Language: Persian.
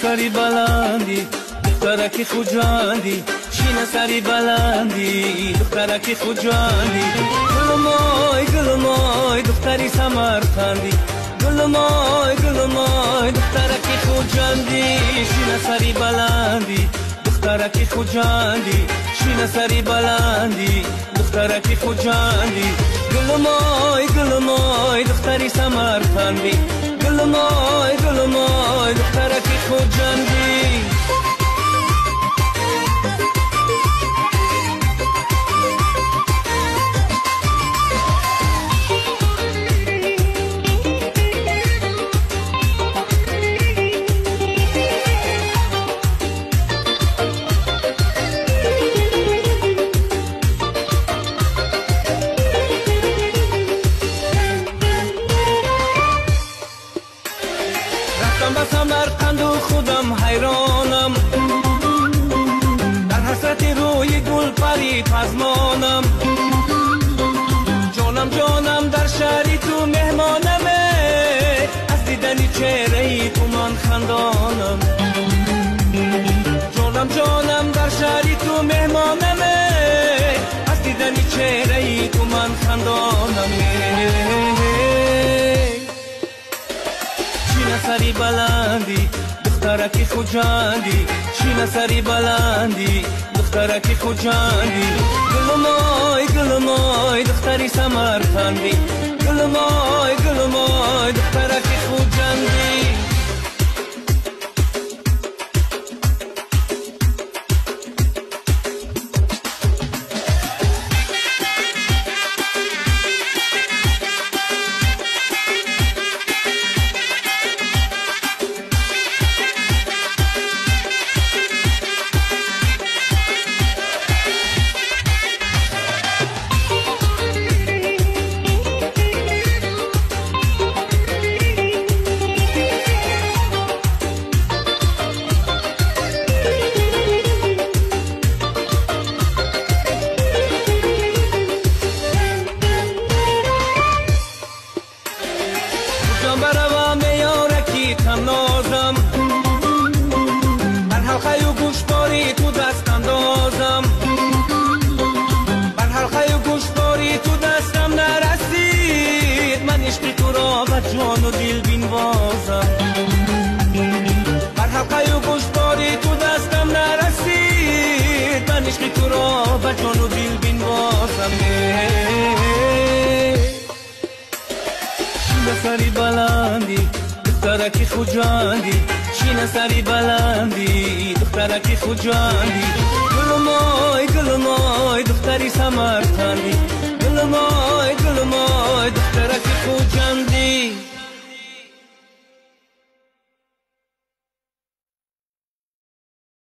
سری بلندی دخترکی خوجندی شینه سری بلندی دخترکی خوجندی گلمای دختری سمرقندی گلمای دخترکی خوجندی شینه سری بلندی دخترکی خوجندی شینه سری بلندی دخترکی خوجندی گلمای دختری سمرقندی گلمای دخترکی خوجندی به سمرقند و خودم حیرانم در حسرت روی گل پری پزمانم جانم در شهری تو مهمانمه از دیدنی چهره تو من خندانم جانم در شهری تو مهمانمه از دیدنی چهره تو من خندانم سری بلندی دخترکی خوجندی شینه سری بلندی دخترکی خوجندی گلمای دختری سمرقندی گلمای دخترکی خوجندی برم یارکی تنازم بر حلقه و گوشباری تو دست اندازم بر حلقه و گوشباری تو دستم نرسید من عشق تو را به جان و دل بینوازم بر حلقه و گوشباری تو دستم نرسید من عشق تو را به جان و دل بینوازم سری بلندی دخترکی خوجندی شینه سری بلندی دخترکی خوجندی گلمای دختری سمرقندی